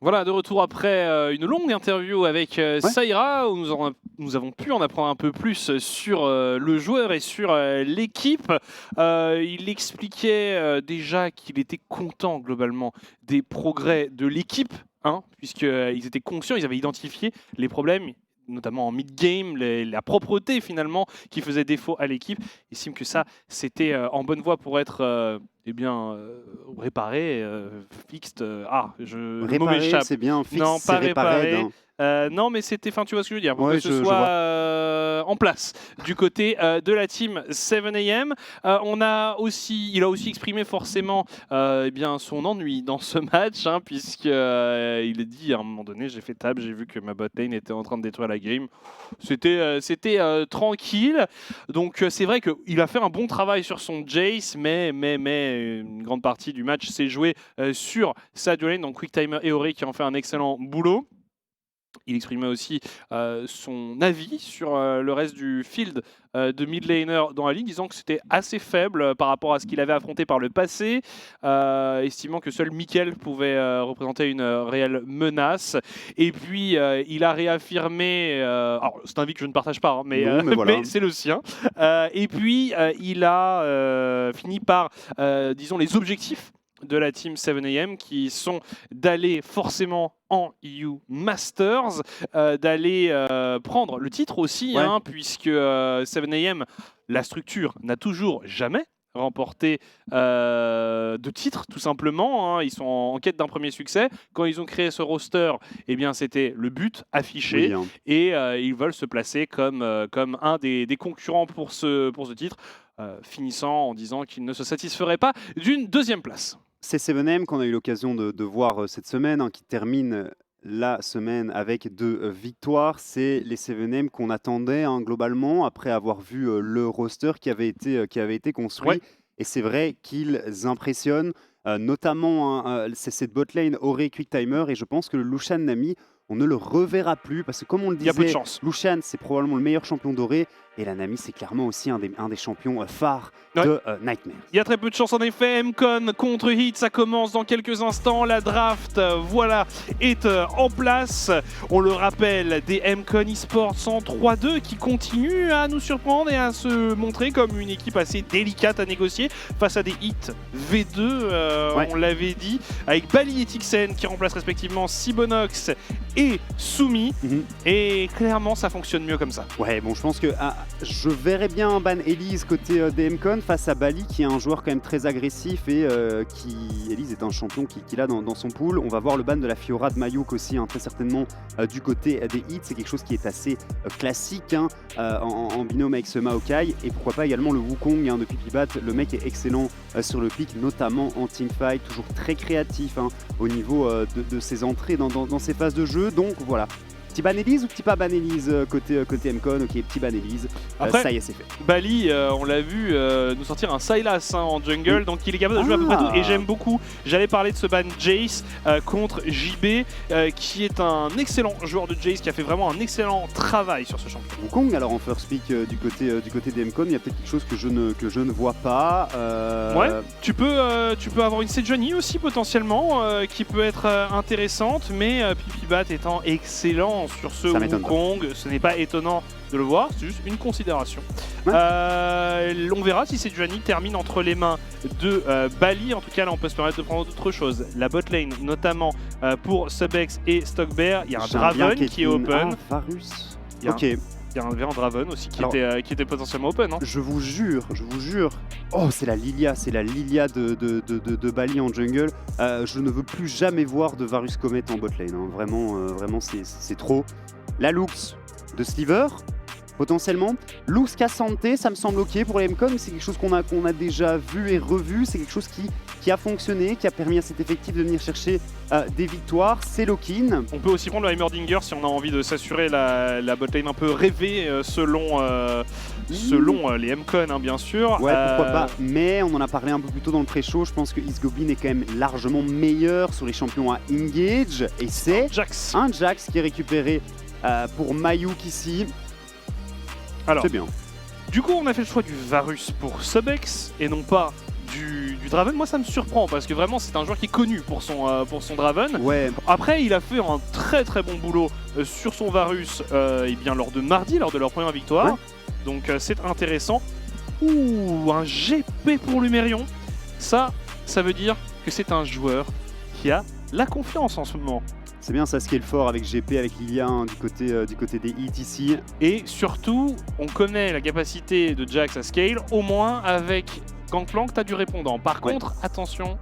Voilà, de retour après une longue interview avec Saïra, où nous avons pu en apprendre un peu plus sur le joueur et sur l'équipe. Il expliquait déjà qu'il était content globalement des progrès de l'équipe, puisqu'ils étaient conscients, ils avaient identifié les problèmes, notamment en mid-game, la propreté finalement qui faisait défaut à l'équipe. Il estime que ça, c'était en bonne voie pour être réparé, fixed. Réparé, c'est bien, fixe, non, c'est pas réparé. non, mais c'était, tu vois ce que je veux dire, pour Ouais, que ce soit en place du côté de la team 7am. Il a aussi exprimé forcément son ennui dans ce match, puisqu'il a dit à un moment donné, j'ai fait table, j'ai vu que ma botlane était en train de détruire la game. C'était tranquille. Donc c'est vrai qu'il a fait un bon travail sur son Jace, mais une grande partie du match s'est jouée sur sa duo lane, donc QuickTimer et Ori qui ont fait un excellent boulot. Il exprimait aussi son avis sur le reste du field de mid laner dans la ligue, disant que c'était assez faible par rapport à ce qu'il avait affronté par le passé, estimant que seul Mikkel pouvait représenter une réelle menace. Et puis il a réaffirmé, alors c'est un avis que je ne partage pas, mais voilà. Mais c'est le sien. Et puis il a fini par, disons, les objectifs de la team 7am qui sont d'aller forcément en EU Masters, d'aller prendre le titre aussi, puisque 7am, la structure n'a toujours jamais remporté de titre, tout simplement. Ils sont en quête d'un premier succès. Quand ils ont créé ce roster, eh bien, c'était le but affiché, et ils veulent se placer comme un des concurrents pour ce titre, finissant en disant qu'ils ne se satisferaient pas d'une deuxième place. C'est 7am qu'on a eu l'occasion de voir cette semaine, qui termine la semaine avec 2 victoires. C'est les 7am qu'on attendait globalement, après avoir vu le roster qui avait été construit. Et c'est vrai qu'ils impressionnent, notamment c'est cette botlane Ori QuickTimer, et je pense que le Lucian Nami, on ne le reverra plus, parce que comme on le disait, Lucian c'est probablement le meilleur champion doré, et la Nami c'est clairement aussi un des champions phares de Nightmare. Il y a très peu de chance en effet. MCon contre Heat, ça commence dans quelques instants. La draft, voilà, est en place. On le rappelle, des MCon eSports en 3-2 qui continuent à nous surprendre et à se montrer comme une équipe assez délicate à négocier face à des Heat V2, on l'avait dit, avec Bali et Tixen qui remplacent respectivement Sibonox et Soumi. Et clairement, ça fonctionne mieux comme ça. Ouais, bon, je pense que je verrais bien un ban Elise côté des MCon face à Bali, qui est un joueur quand même très agressif, et Elise est un champion qu'il a dans son pool. On va voir le ban de la Fiora de Mayuk aussi, très certainement du côté des Hits. C'est quelque chose qui est assez classique en binôme avec ce Maokai, et pourquoi pas également le Wukong de Pipibat. Le mec est excellent sur le pick, notamment en teamfight, toujours très créatif au niveau de ses entrées dans ses phases de jeu. Donc voilà. Petit ban Elise ou petit pas ban Elise côté MCon? Ok, petit ban Elise. Après, ça y est, c'est fait. Bali, on l'a vu nous sortir un Sylas en jungle, donc il est capable de jouer à peu près tout. Et j'aime beaucoup, j'allais parler de ce ban Jace contre JB, qui est un excellent joueur de Jace, qui a fait vraiment un excellent travail sur ce champion. Wukong, alors en first pick du côté des MCon, il y a peut-être quelque chose que je ne vois pas. Ouais, tu peux avoir une Sejuani aussi potentiellement, qui peut être intéressante, mais Pipibat étant excellent sur ce Wukong, ce n'est pas étonnant de le voir, c'est juste une considération. On verra si Sejuani termine entre les mains de Bali. En tout cas, là, on peut se permettre de prendre d'autres choses. La botlane, notamment pour Subex et Stockbear. Il y a un Draven qui est open. Varus. Il y a un Draven aussi qui était potentiellement open. Je vous jure. Oh, c'est la Lilia de Bali en jungle. Je ne veux plus jamais voir de Varus Comet en botlane. Vraiment, c'est trop. La Lux de Sliver, potentiellement. Lux Cassante, ça me semble ok pour les MCon. C'est quelque chose qu'on a déjà vu et revu. C'est quelque chose qui a fonctionné, qui a permis à cet effectif de venir chercher des victoires. C'est Lokin. On peut aussi prendre le Heimerdinger si on a envie de s'assurer la botlane un peu rêvée selon les MCon, bien sûr. Ouais, pourquoi pas. Mais on en a parlé un peu plus tôt dans le pré-show. Je pense que Isgoblin est quand même largement meilleur sur les champions à engage. Et c'est un Jax qui est récupéré pour Mayuk ici. Alors, c'est bien. Du coup, on a fait le choix du Varus pour Subex et non pas du Draven, moi ça me surprend parce que vraiment c'est un joueur qui est connu pour son Draven. Ouais, Après, il a fait un très très bon boulot sur son Varus et bien, lors de mardi, lors de leur première victoire. Ouais. Donc c'est intéressant. Ouh, un GP pour Lumérion. Ça veut dire que c'est un joueur qui a la confiance en ce moment. c'est bien ça scale fort avec GP, avec Lilia hein, du côté des hits ici. Et surtout, on connaît la capacité de Jax à scale, au moins avec Gangplank, tu as du répondant. Par Ouais. contre, attention.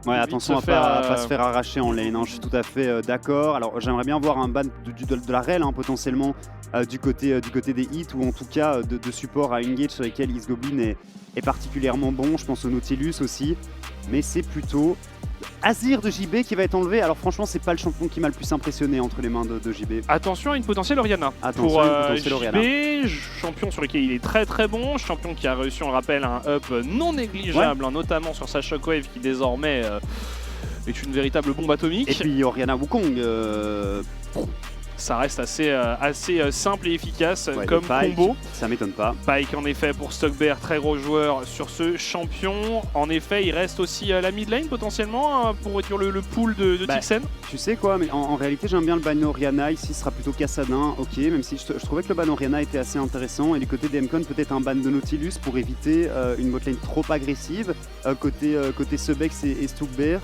Ouais, Vite attention à se pas, faire, pas se faire arracher en lane, hein, je suis tout à fait d'accord. Alors j'aimerais bien voir un ban de la rel hein, potentiellement du côté des hits ou en tout cas de support à engage sur lesquels Is Goblin est particulièrement bon. Je pense au Nautilus aussi, mais c'est plutôt Azir de JB qui va être enlevé. Alors franchement, c'est pas le champion qui m'a le plus impressionné entre les mains de JB. Attention à une potentielle Orianna. Attention Pour à une potentielle Orianna. JB, champion sur lequel il est très très bon, champion qui a réussi, on le rappelle, un up non négligeable, hein, notamment sur sa Shockwave qui désormais est une véritable bombe atomique. Et puis Orianna Wukong, Ça reste assez simple et efficace ouais, comme le Pike, combo. ça m'étonne pas. Pike en effet pour Stockbear, très gros joueur sur ce champion. En effet, il reste aussi la mid lane potentiellement pour réduire le pool de Bah, Tixen. Tu sais quoi, mais en réalité j'aime bien le ban Orianna, ici ce sera plutôt Kassadin, ok, même si je trouvais que le ban Orianna était assez intéressant, et du côté des MCon peut-être un ban de Nautilus pour éviter une botlane trop agressive, côté Subex et Stookbear.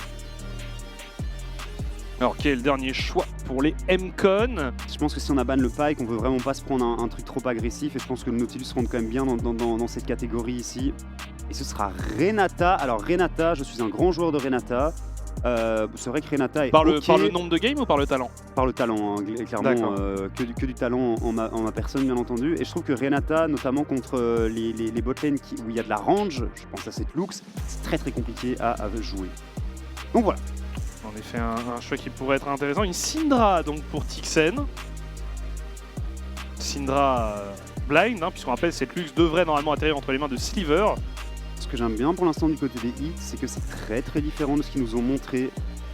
Alors quel est le dernier choix pour les MCon? Je pense que si on a ban le Pike, on veut vraiment pas se prendre un truc trop agressif, et je pense que le Nautilus rentre quand même bien dans cette catégorie ici. Et ce sera Renata. Alors Renata, je suis un grand joueur de Renata. C'est vrai que Renata est Par le ok. nombre de games ou par le talent? Par le talent, hein, clairement, D'accord. que du talent en ma personne, bien entendu. Et je trouve que Renata, notamment contre les botlanes où il y a de la range, je pense à cette Lux, c'est très très compliqué à jouer. Donc voilà. En effet, un choix qui pourrait être intéressant. Une Syndra donc pour Tixen. Syndra blind, hein, puisqu'on rappelle cette Lux devrait normalement atterrir entre les mains de Sliver. Ce que j'aime bien pour l'instant du côté des hits, c'est que c'est très très différent de ce qu'ils nous ont montré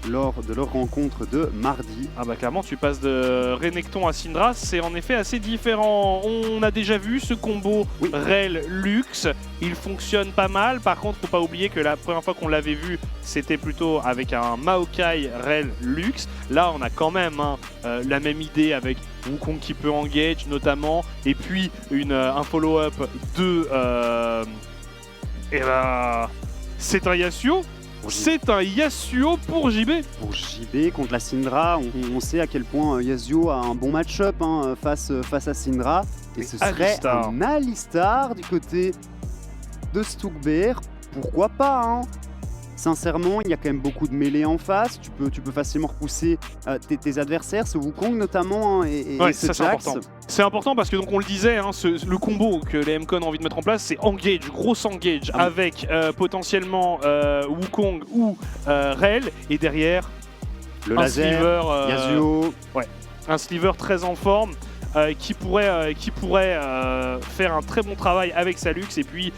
lors de leur rencontre de mardi. Ah bah clairement tu passes de Renekton à Syndra, c'est en effet assez différent. On a déjà vu ce combo Oui. Rel Lux, il fonctionne pas mal. Par contre faut pas oublier que la première fois qu'on l'avait vu c'était plutôt avec un Maokai Rel Lux. Là on a quand même la même idée avec Wukong qui peut engage notamment, et puis un follow-up de c'est un Yasuo. C'est un Yasuo pour JB. Pour JB contre la Syndra, on sait à quel point Yasuo a un bon match-up hein, face à Syndra. Et ce serait Alistar. un Alistar du côté de Stookbear. Pourquoi pas hein. Sincèrement, il y a quand même beaucoup de mêlées en face. Tu peux facilement repousser tes adversaires, ce Wukong notamment hein, et Ouais, ce ça c'est Jax. important. C'est important parce que donc on le disait, hein, le combo que les MCon ont envie de mettre en place, c'est engage, gros engage Ah oui. avec potentiellement Wukong ou Rel, et derrière Le un laser, Sliver, Yasuo. un Sliver très en forme. Qui pourrait faire un très bon travail avec sa Lux, et puis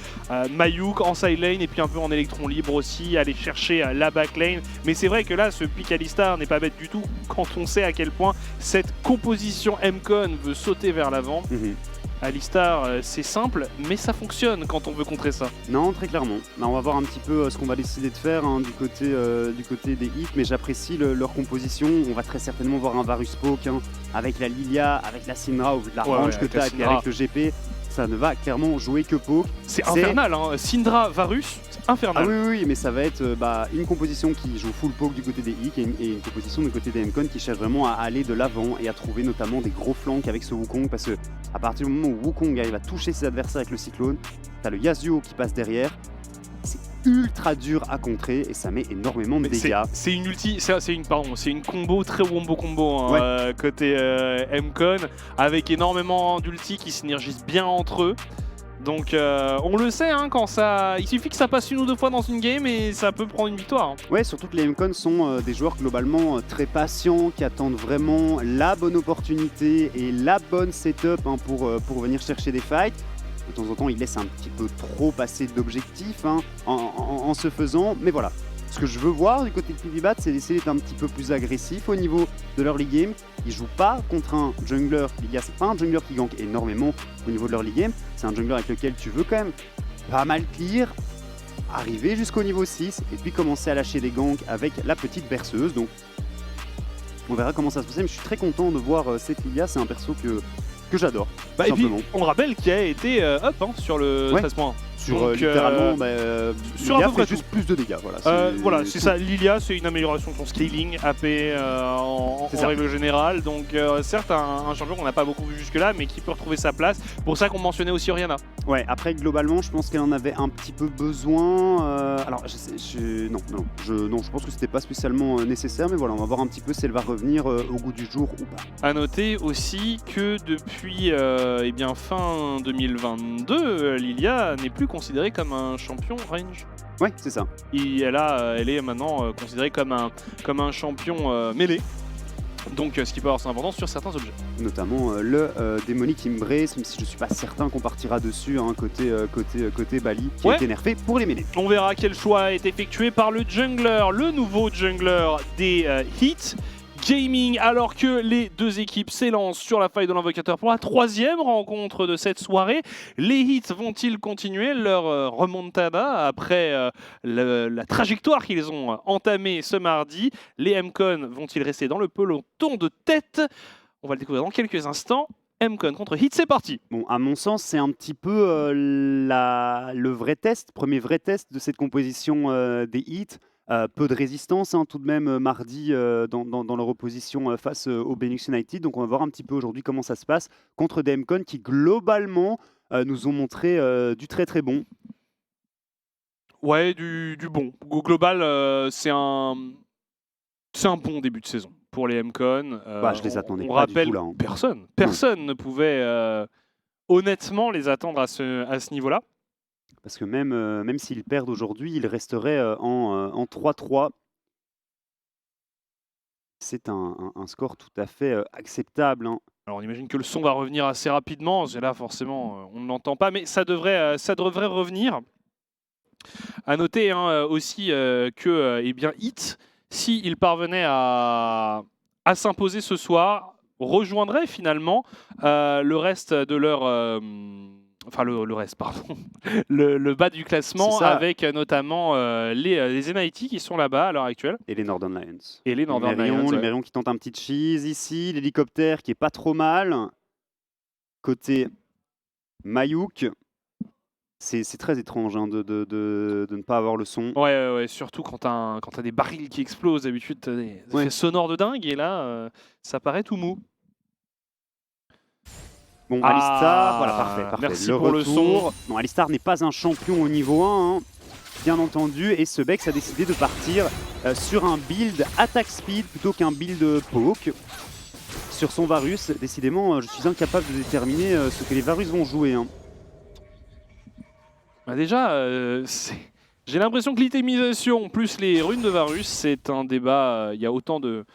Mayuk en side lane et puis un peu en électron libre aussi, aller chercher la backlane. Mais c'est vrai que là ce pick Alistar n'est pas bête du tout quand on sait à quel point cette composition MCon veut sauter vers l'avant. Mhm. Alistar c'est simple mais ça fonctionne quand on veut contrer ça. Non, très clairement. Là, on va voir un petit peu ce qu'on va décider de faire hein, du côté des hits, mais j'apprécie leur composition. On va très certainement voir un Varus Poke hein, avec la Lilia, avec la Syndra, au vu de la range que avec tu la as, et puis Syndra. avec le GP. Ça ne va clairement jouer que Poke. C'est infernal, hein. Syndra Varus, c'est Ah infernal. oui, mais ça va être une composition qui joue full Poke du côté des hits et une composition du côté des MCon qui cherche vraiment à aller de l'avant et à trouver notamment des gros flanks avec ce Wukong, parce que à partir du moment où Wukong arrive à toucher ses adversaires avec le cyclone, t'as le Yasuo qui passe derrière. C'est ultra dur à contrer et ça met énormément de Mais dégâts. c'est une ulti, c'est une combo, très wombo combo hein, côté MCon, avec énormément d'ulti qui synergisent bien entre eux. Donc on le sait hein, quand ça, il suffit que ça passe une ou deux fois dans une game et ça peut prendre une victoire. Hein. Ouais, surtout que les MCon sont des joueurs globalement très patients, qui attendent vraiment la bonne opportunité et la bonne setup hein, pour venir chercher des fights. De temps en temps, ils laissent un petit peu trop passer d'objectifs hein, en se faisant, mais voilà. Ce que je veux voir du côté de PvBat, c'est d'essayer d'être un petit peu plus agressif au niveau de l'early game. Ils jouent pas contre un jungler. Lilia, c'est pas un jungler qui gank énormément au niveau de l'early game. C'est un jungler avec lequel tu veux quand même pas mal clear. arriver jusqu'au niveau 6 et puis commencer à lâcher des ganks avec la petite berceuse. Donc on verra comment ça se passe, mais je suis très content de voir cette Lilia, c'est un perso que j'adore. Et puis on rappelle qu'il a été up sur le 13.1. Sur littéralement, sur à peu près juste plus de dégâts. Voilà, c'est ça. Lilia, c'est une amélioration de son scaling, AP en règle générale. Donc certes, un champion qu'on n'a pas beaucoup vu jusque-là, mais qui peut retrouver sa place. Pour ça qu'on mentionnait aussi Orianna. Ouais, après globalement, je pense qu'elle en avait un petit peu besoin. Alors, je pense que c'était pas spécialement nécessaire, mais voilà, on va voir un petit peu si elle va revenir au goût du jour ou pas. À noter aussi que depuis fin 2022, Lilia n'est plus considérée comme un champion range. Ouais, c'est ça. Elle est maintenant considérée comme un champion mêlée. Donc ce qui peut avoir son importance sur certains objets. Notamment le Demonic Embrace, même si je suis pas certain qu'on partira dessus, hein, côté Bali, qui a été nerfé pour les mêlées. On verra quel choix est effectué par le jungler, le nouveau jungler des Heat Gaming, alors que les deux équipes s'élancent sur la faille de l'invocateur pour la 3e rencontre de cette soirée. Les Heat vont-ils continuer leur remontada après la trajectoire qu'ils ont entamée ce mardi? Les MCon vont-ils rester dans le peloton de tête? On va le découvrir dans quelques instants. MCon contre Heat, c'est parti. Bon, à mon sens, c'est un petit peu le vrai test, premier vrai test de cette composition des Heat. Peu de résistance hein, tout de même mardi dans leur opposition face au Benix United. Donc on va voir un petit peu aujourd'hui comment ça se passe contre des MCon qui globalement nous ont montré du très très bon. Ouais, du bon. Au global, c'est un bon début de saison pour les MCon. Je les attendais on pas rappelle, du tout là. Hein. Personne ne pouvait honnêtement les attendre à ce niveau-là. Parce que même s'ils perdent aujourd'hui, ils resteraient en 3-3. C'est un score tout à fait acceptable. Hein. Alors on imagine que le son va revenir assez rapidement. Là, forcément, on ne l'entend pas, mais ça devrait revenir. À noter aussi que Heat, s'ils parvenaient à s'imposer ce soir, rejoindrait finalement le reste de leur... le reste, pardon. le bas du classement avec notamment les NIT qui sont là-bas à l'heure actuelle. Et les Northern Lions. Et les Northern Lions. Le Mérion qui tente un petit cheese ici. L'hélicoptère qui est pas trop mal. Côté Mayuk. C'est très étrange hein, de ne pas avoir le son. Ouais, surtout quand t'as des barils qui explosent. D'habitude, t'as des effets sonores de dingue. Et là, ça paraît tout mou. Bon, Alistar, voilà, parfait. Merci pour le son. Non, Alistar n'est pas un champion au niveau 1, hein, bien entendu, et ce Bex a décidé de partir sur un build attack speed plutôt qu'un build poke sur son Varus. Décidément, je suis incapable de déterminer ce que les Varus vont jouer. Hein. Déjà, j'ai l'impression que l'itemisation plus les runes de Varus, c'est un débat. Il y a autant de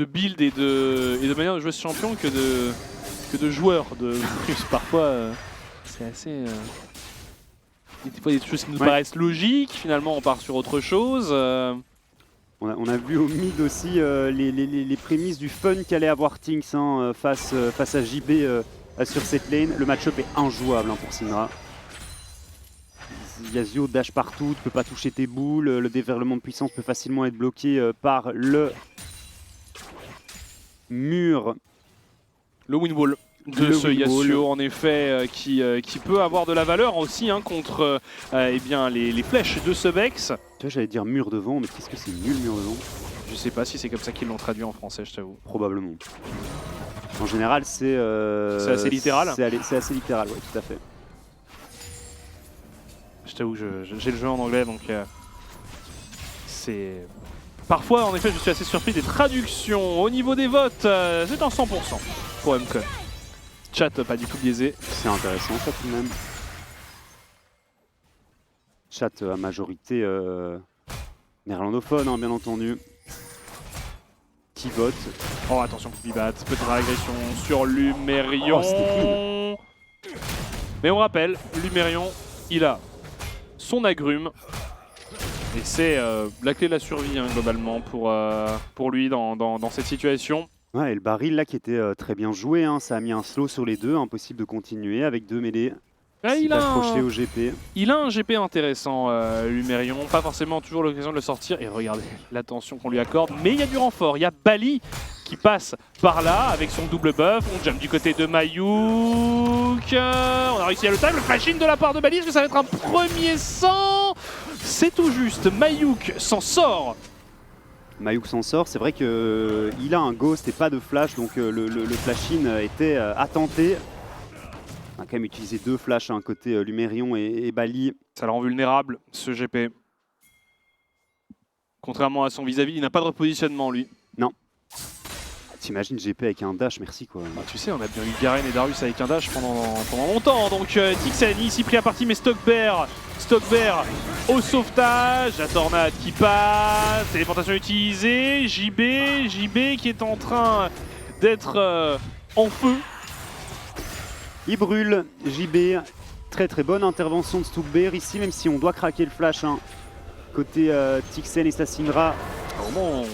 builds et de manières de jouer ce champion que de joueurs de Varus. Parfois, c'est assez... Des fois, des choses qui nous paraissent logiques, finalement on part sur autre chose. On a vu au mid aussi les prémices du fun qu'allait avoir Tinks hein, face à JB sur cette lane. Le match-up est injouable hein, pour Syndra. Yasuo dash partout, tu peux pas toucher tes boules, le déferlement de puissance peut facilement être bloqué par le mur. Le windwall de ce Yasuo en effet qui peut avoir de la valeur aussi hein, contre les flèches de ce Bex. Tu vois, j'allais dire mur de vent, mais qu'est-ce que c'est nul mur de vent? Je sais pas si c'est comme ça qu'ils l'ont traduit en français, je t'avoue. Probablement. En général, c'est assez littéral. C'est assez littéral, oui, tout à fait. Je t'avoue, j'ai le jeu en anglais, donc c'est... Parfois, en effet, je suis assez surpris des traductions. Au niveau des votes, c'est un 100% pour MCon. Chat pas du tout biaisé. C'est intéressant, ça, tout de même. Chat à majorité néerlandophone, hein, bien entendu. Qui vote. Oh, attention, Bibat, peut-être agression sur Lumérion. Oh, mais on rappelle, Lumérion, il a son agrume. Et c'est la clé de la survie, hein, globalement, pour lui dans cette situation. Ouais, et le baril, là, qui était très bien joué, hein, ça a mis un slow sur les deux. Impossible de continuer avec deux mêlées. Là, Il accroché au GP. il a un GP intéressant, Lumérion. Pas forcément toujours l'occasion de le sortir. Et regardez l'attention qu'on lui accorde. Mais il y a du renfort. Il y a Bali qui passe par là avec son double buff. On jump du côté de Mayuk. On a réussi à le time. Le flashing de la part de Bali. Est-ce que ça va être un premier sang? C'est tout juste. Mayuk s'en sort. Mayuk s'en sort. C'est vrai qu'il a un ghost et pas de flash. Donc le flash-in était à tenter. On a quand même utilisé 2 flashs, côté Lumérion et Bali. Ça le rend vulnérable, ce GP. Contrairement à son vis-à-vis, il n'a pas de repositionnement, lui. Non. T'imagines GP avec un dash, merci quoi. Bah, tu sais, on a bien eu Garen et Darius avec un dash pendant longtemps. Donc Tixen ici pris à partie, mais Stockbear au sauvetage. La tornade qui passe, téléportation utilisée. JB qui est en train d'être en feu. Il brûle, JB. Très bonne intervention de Stockbear ici, même si on doit craquer le flash. Côté Tixen et sa Syndra. Vraiment,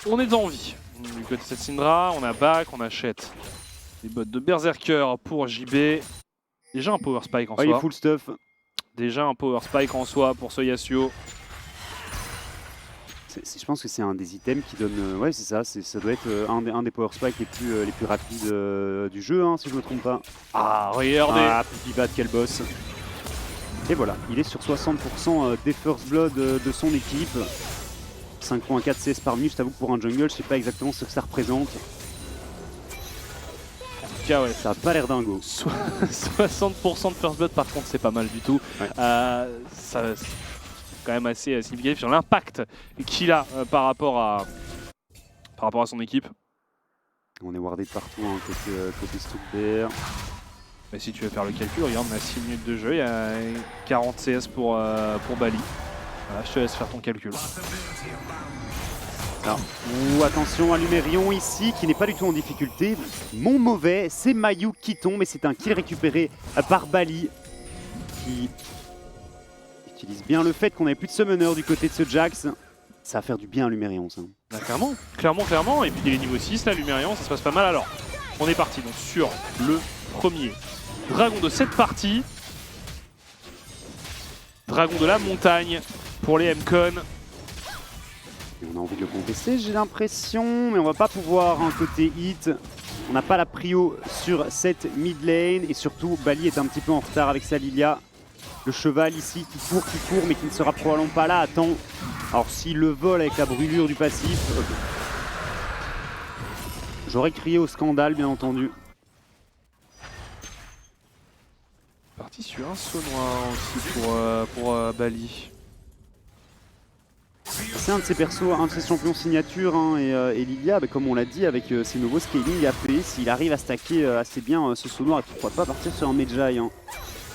on est en vie. Du côté de cette Syndra, on a Back, on achète des bottes de Berserker pour JB. Déjà un Power Spike en soi. Il est full stuff. Déjà un Power Spike en soi pour ce Yasuo. Je pense que c'est un des items qui donne... ouais, c'est ça. Ça doit être un des Power Spikes les plus rapides du jeu, si je ne me trompe pas. Ah, regardez. Ah, Pipibat, quel boss. Et voilà, il est sur 60% des First Blood de son équipe. 5.4 CS par minute, je t'avoue que pour un jungle, je sais pas exactement ce que ça représente. En tout cas, ouais. Ça a pas l'air dingo. 60% de First Blood, par contre, c'est pas mal du tout. Ouais. C'est quand même assez significatif sur l'impact qu'il a par rapport à son équipe. On est wardé de partout, côté Stockbear. Mais si tu veux faire le calcul, regarde, on a 6 minutes de jeu, il y a 40 CS pour Bali. Voilà, je te laisse faire ton calcul. Attention à Lumérion ici, qui n'est pas du tout en difficulté. Mon mauvais, c'est Mayuk qui tombe, et c'est un kill récupéré par Bali, qui utilise bien le fait qu'on n'avait plus de summoner du côté de ce Jax. Ça va faire du bien à Lumérion, ça. Bah, clairement. Et puis il est niveau 6 là, Lumérion, ça se passe pas mal. Alors, on est parti donc sur le premier dragon de cette partie. Dragon de la montagne pour les MCon. Et on a envie de le contester, j'ai l'impression, mais on va pas pouvoir, côté hit. On n'a pas la prio sur cette mid lane, et surtout Bali est un petit peu en retard avec sa Lilia. Le cheval ici qui court, mais qui ne sera probablement pas là. Attends, alors s'il le vole avec la brûlure du passif, j'aurais crié au scandale, bien entendu. Parti sur un saut noir aussi pour Bali. C'est un de ses persos, un de ses champions signature, et Lilia, comme on l'a dit, avec ses nouveaux scaling AP, s'il arrive à stacker assez bien ce saut noir, et pourquoi pas partir sur un Medjay.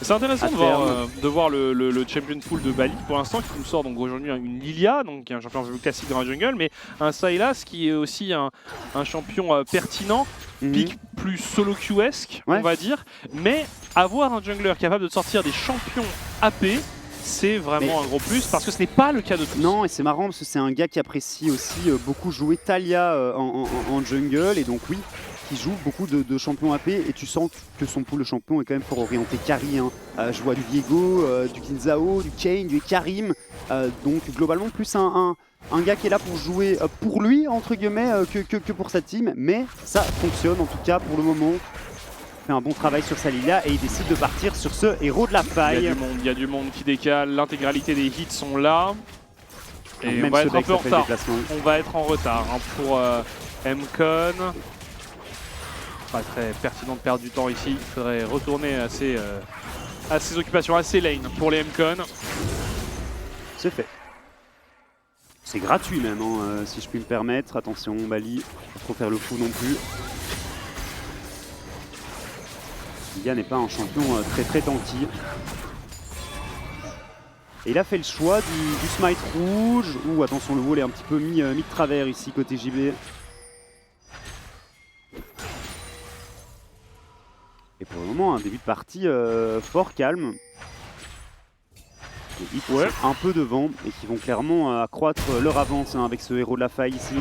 C'est intéressant de voir le champion pool de Bali pour l'instant, qui nous sort donc aujourd'hui une Lilia, donc qui est un champion classique dans la jungle, mais un Sylas qui est aussi un champion pertinent, pick plus solo queue-esque, on va dire, mais avoir un jungler capable de sortir des champions AP, c'est vraiment un gros plus, parce que ce n'est pas le cas de tous. Non, et c'est marrant parce que c'est un gars qui apprécie aussi beaucoup jouer Talia en jungle, et donc oui, qui joue beaucoup de champions AP, et tu sens que son pool de champions est quand même fort orienté carry. Je vois du Diego, du Kinzao, du Kane, du Karim, donc globalement plus un gars qui est là pour jouer pour lui, entre guillemets, que pour sa team, mais ça fonctionne en tout cas pour le moment. Fait un bon travail sur sa Lilia, et il décide de partir sur ce héros de la faille. Il y a du monde qui décale, l'intégralité des hits sont là. Et on va être un peu en retard. On va être en retard pour MCon. Pas très pertinent de perdre du temps ici. Il faudrait retourner à ses occupations, à ses lanes pour les MCon. C'est fait. C'est gratuit même, si je puis me permettre. Attention, Bali, pas trop faire le fou non plus. Lilia n'est pas un champion très tanky. Et il a fait le choix du smite rouge. Ouh, attention, le wall est un petit peu mis de travers ici côté JB. Et pour le moment, un début de partie fort calme. Les hits sont un peu devant et qui vont clairement accroître leur avance avec ce héros de la faille ici. De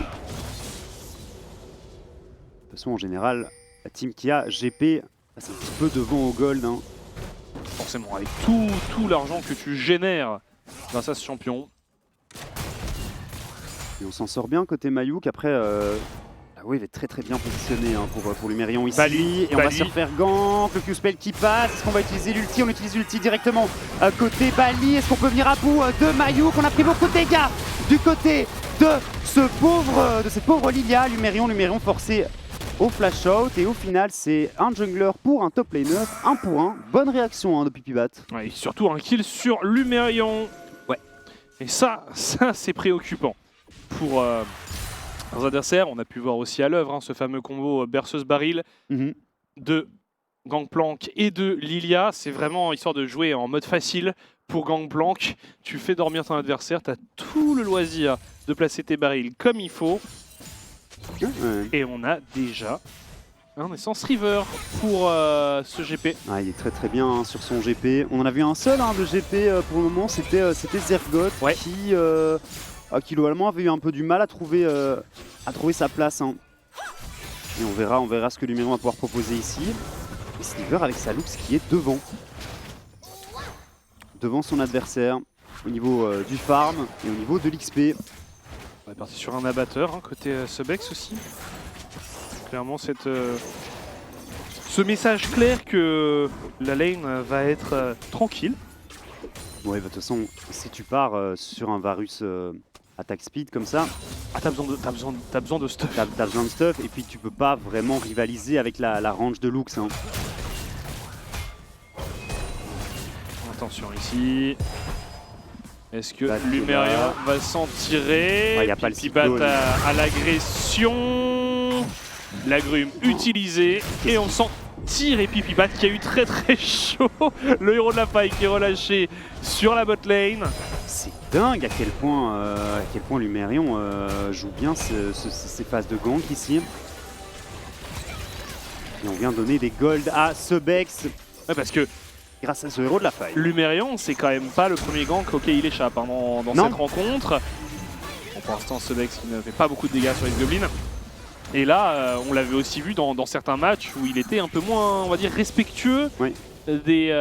toute façon, en général, la team qui a GP passe un petit peu devant au gold. forcément, avec tout l'argent que tu génères grâce à ce champion. Et on s'en sort bien côté Mayuk. Après, la wave est très bien positionnée hein, pour Lumérion ici. Bali, et on va se refaire gank, le Q-spell qui passe. Est-ce qu'on va utiliser l'ulti? On utilise l'ulti directement côté Bali. Est-ce qu'on peut venir à bout de Mayuk? On a pris beaucoup de dégâts du côté de cette pauvre Lilia. Lumérion forcé au flash out. Et au final, c'est un jungler pour un top laner, 1 pour 1. Bonne réaction hein, de Pipibat. Ouais, et surtout un kill sur Lumérion. Ouais. Et ça c'est préoccupant pour leurs adversaires. On a pu voir aussi à l'œuvre hein, ce fameux combo berceuse baril de Gangplank et de Lilia. C'est vraiment histoire de jouer en mode facile pour Gangplank. Tu fais dormir ton adversaire, tu as tout le loisir de placer tes barils comme il faut. Et on a déjà un Essence River pour ce GP. Ah, il est très bien hein, sur son GP. On en a vu un seul hein, de GP pour le moment, c'était Zergoth ouais. qui globalement avait eu un peu du mal à trouver sa place. Hein. Et on verra ce que Lumérion va pouvoir proposer ici. Et Sliver avec sa Lux qui est devant son adversaire au niveau du farm et au niveau de l'XP. On est parti sur un abatteur hein, côté Subex aussi. Clairement ce message clair que la lane va être tranquille. Ouais, de toute façon, si tu pars sur un Varus attack speed comme ça, t'as besoin de stuff. T'as besoin de stuff et puis tu peux pas vraiment rivaliser avec la range de Lux. Hein. Attention ici. Est-ce que Lumérion va s'en tirer? Ouais, y a pas le Pipibat à l'agression. L'agrume utilisée et on s'en tire. Et Pipibat qui a eu très chaud. Le héros de la faille qui est relâché sur la bot lane. C'est dingue à quel point Lumérion joue bien ces phases de gank ici. Et on vient donner des golds à Subex. Ouais, parce que grâce à ce héros de la faille. Lumérion, c'est quand même pas le premier gank auquel il échappe hein, dans cette rencontre. Bon, pour l'instant, Subex qui ne fait pas beaucoup de dégâts sur les goblins. Et là, on l'avait aussi vu dans certains matchs où il était un peu moins, on va dire, respectueux des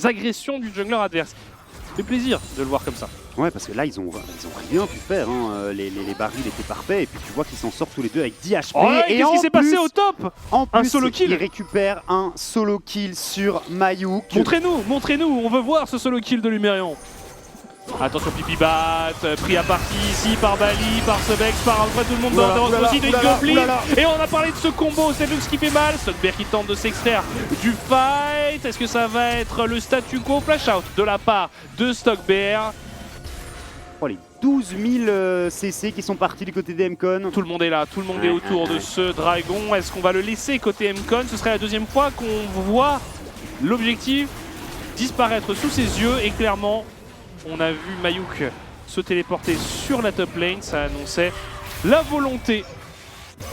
agressions du jungler adverse. Ça fait plaisir de le voir comme ça. Ouais, parce que là, ils ont rien pu faire. Hein. Les barils étaient parfaits. Et puis tu vois qu'ils s'en sortent tous les deux avec 10 HP. Oh, et qu'est-ce qui s'est passé au top? Un solo kill. Il récupère un solo kill sur Mayuk. Montrez-nous, on veut voir ce solo kill de Lumérion. Attention Pipibat, pris à partie ici par Bali, par Subex, par tout le monde aussi de Goblin. Et on a parlé de ce combo, c'est Lux qui fait mal. Stockbear qui tente de s'extraire du fight. Est-ce que ça va être le statu quo? Flash out de la part de Stockbear. Oh, les 12 000 CC qui sont partis du côté des Mcon. Tout le monde est là, tout le monde est autour de ce dragon. Est-ce qu'on va le laisser côté Mcon? Ce serait la deuxième fois qu'on voit l'objectif disparaître sous ses yeux. Et clairement, on a vu Mayuk se téléporter sur la top lane. Ça annonçait la volonté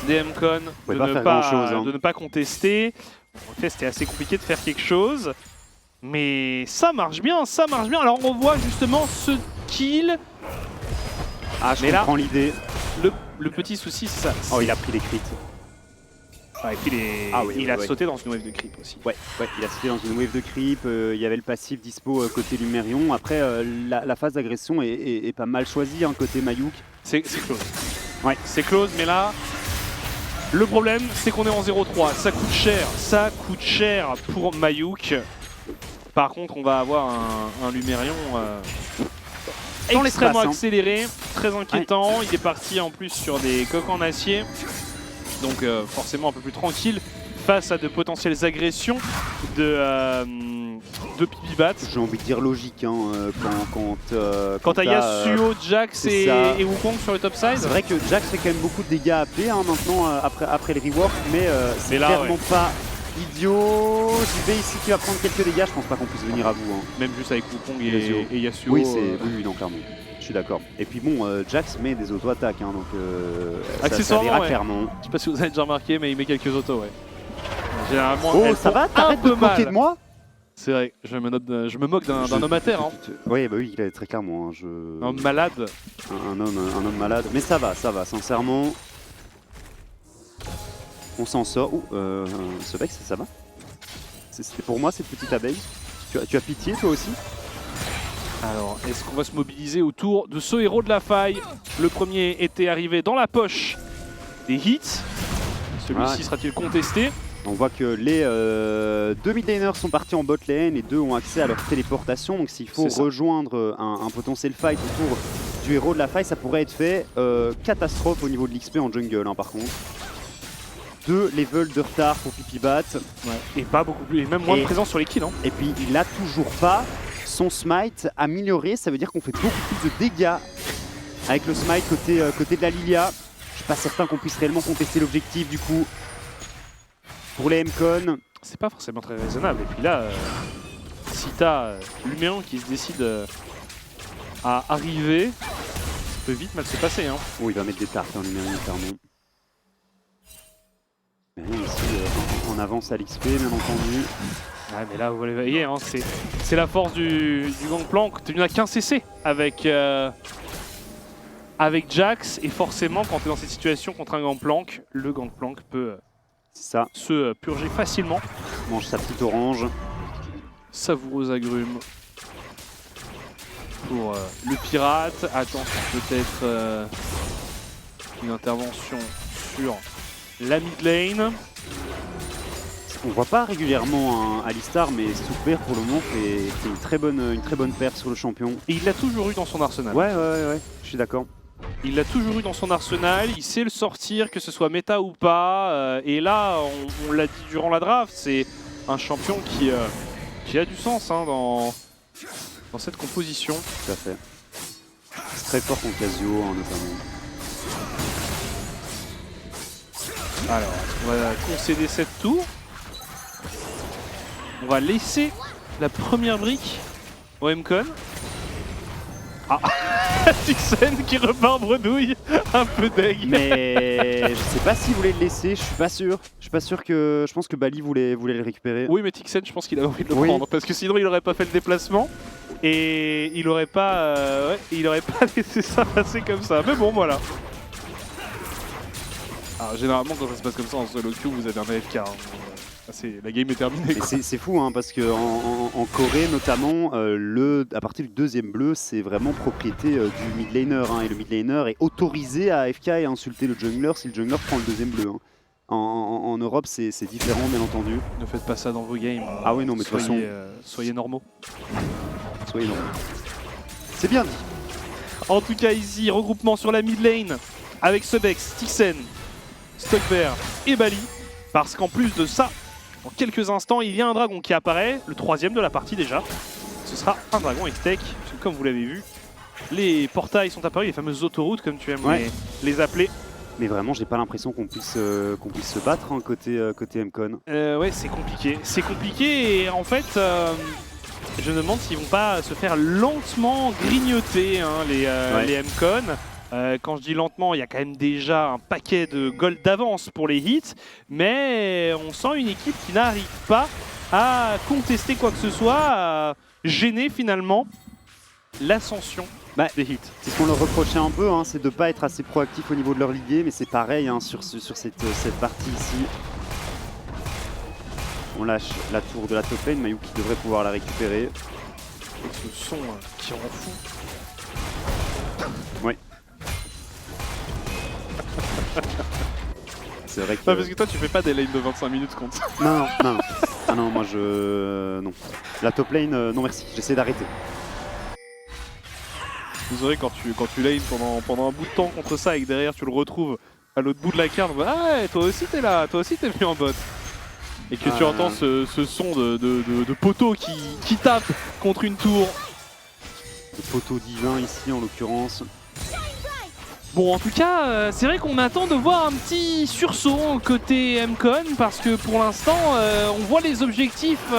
des Mcon de ne pas contester. En fait, c'était assez compliqué de faire quelque chose. Mais ça marche bien, ça marche bien. Alors on voit justement ce kill. Ah, je comprends l'idée. Le petit souci, c'est ça. Oh, il a pris les crits. Ah, et puis il a sauté dans une wave de creep aussi. Ouais, il a sauté dans une wave de creep. Il y avait le passif dispo côté Lumérion. Après, la phase d'agression est pas mal choisie hein, côté Mayuk. C'est close. Ouais, c'est close, mais là, le problème, c'est qu'on est en 0-3. Ça coûte cher pour Mayuk. Par contre, on va avoir un Lumérion extrêmement accéléré, très inquiétant. Ouais. Il est parti en plus sur des coques en acier. Donc forcément un peu plus tranquille face à de potentielles agressions de Pipibat. J'ai envie de dire logique hein, quand t'as Yasuo, Jax et Wukong sur le top side. C'est vrai que Jax fait quand même beaucoup de dégâts AP hein, maintenant après le rework, mais c'est clairement pas idiot. J'y vais ici qui va prendre quelques dégâts, je pense pas qu'on puisse venir à vous. Hein. Même juste avec Wukong et Yasuo. Oui, oui, non, clairement. Je suis d'accord. Et puis bon, Jax met des auto-attaques, hein, donc accessoirement, clairement. Je sais pas si vous avez déjà remarqué, mais il met quelques autos, ouais. Généralement, oh, ça va? T'arrêtes de moquer de moi? C'est vrai, je me moque d'un homme à terre. Hein. Oui, bah oui, il est très clairement. Hein, un homme malade. Un homme malade. Mais ça va, sincèrement. On s'en sort. Ouh, Subex, ça va? C'était pour moi cette petite abeille. Tu as pitié toi aussi? Alors, est-ce qu'on va se mobiliser autour de ce héros de la faille? Le premier était arrivé dans la poche des hits. Celui-ci sera-t-il contesté? On voit que les deux mid laners sont partis en bot lane et deux ont accès à leur téléportation. Donc s'il faut rejoindre un potentiel fight autour du héros de la faille, ça pourrait être fait. Catastrophe au niveau de l'XP en jungle par contre. 2 levels de retard pour Pipibat. Ouais. Et pas beaucoup plus, et même moins de présence sur les kills. Et puis il a toujours pas son smite amélioré. Ça veut dire qu'on fait beaucoup plus de dégâts avec le smite côté de la Lilia. Je suis pas certain qu'on puisse réellement contester l'objectif du coup. Pour les M-Con, c'est pas forcément très raisonnable. Et puis là, si t'as l'humain qui se décide à arriver, ça peut vite mal se passer. Hein. Oh, il va mettre des tartes en l'humain, pardon. Mais rien ici, on avance à l'XP, bien entendu. Ouais, mais là, vous le voyez, hein, c'est la force du Gangplank. Tu n'as qu'un CC avec Jax. Et forcément, quand tu es dans cette situation contre un Gangplank, le Gangplank peut... ça. Se purger facilement. Mange sa petite orange. Savoureux agrumes pour le pirate. Attention, peut-être une intervention sur la mid lane. On voit pas régulièrement un Alistar, mais Super pour le moment fait une très bonne paire sur le champion. Et il l'a toujours eu dans son arsenal. Ouais, je suis d'accord. Il l'a toujours eu dans son arsenal, il sait le sortir, que ce soit méta ou pas. Et là, on l'a dit durant la draft, c'est un champion qui a du sens hein, dans cette composition. Tout à fait. C'est très fort contre Casio, notamment. Alors, on va concéder cette tour. On va laisser la première brique au M-Con. Ah, Tixen qui repart bredouille, un peu deg. Mais je sais pas s'il voulait le laisser, je suis pas sûr. Je suis pas sûr que. Je pense que Bali voulait le récupérer. Oui, mais Tixen, je pense qu'il avait envie de le prendre parce que sinon il aurait pas fait le déplacement et il aurait pas laissé ça passer comme ça. Mais bon, voilà. Alors, généralement, quand ça se passe comme ça en solo queue, vous avez un AFK. Hein. La game est terminée. C'est fou hein, parce qu'en Corée notamment, à partir du deuxième bleu, c'est vraiment propriété du mid laner et le mid laner est autorisé à AFK et à insulter le jungler si le jungler prend le deuxième bleu. En Europe, c'est différent bien entendu. Ne faites pas ça dans vos games. Ah oui non mais de toute façon, soyez normaux. Soyez normaux. C'est bien dit. En tout cas ici, regroupement sur la mid lane avec Subex, Tixen, Stockbear et Bali. Parce qu'en plus de ça, dans quelques instants, il y a un dragon qui apparaît, le troisième de la partie déjà. Ce sera un dragon X-Tech, parce que comme vous l'avez vu, les portails sont apparus, les fameuses autoroutes comme tu aimes les appeler. Mais vraiment, j'ai pas l'impression qu'on puisse se battre côté M-Con. Ouais, c'est compliqué. C'est compliqué et en fait, je me demande s'ils vont pas se faire lentement grignoter hein, les M-Con. Quand je dis lentement, il y a quand même déjà un paquet de gold d'avance pour les hits, mais on sent une équipe qui n'arrive pas à contester quoi que ce soit, à gêner finalement l'ascension des hits. C'est ce qu'on leur reprochait un peu, c'est de ne pas être assez proactif au niveau de leur liguer, mais c'est pareil sur cette partie ici. On lâche la tour de la top lane, Mayuki devrait pouvoir la récupérer. Et ce son qui rend fou. Ouais. C'est vrai que... Ouais, parce que toi tu fais pas des lanes de 25 minutes contre. Non. Ah non, moi non. La top lane, non merci, j'essaie d'arrêter. Vous aurez quand tu lanes pendant un bout de temps contre ça et que derrière tu le retrouves à l'autre bout de la carte, ah ouais, toi aussi t'es là, toi aussi t'es venu en bot. Et que tu entends ce son de poteau qui tape contre une tour. Le poteau divin ici en l'occurrence. Bon, en tout cas, c'est vrai qu'on attend de voir un petit sursaut côté M-Con parce que pour l'instant, on voit les objectifs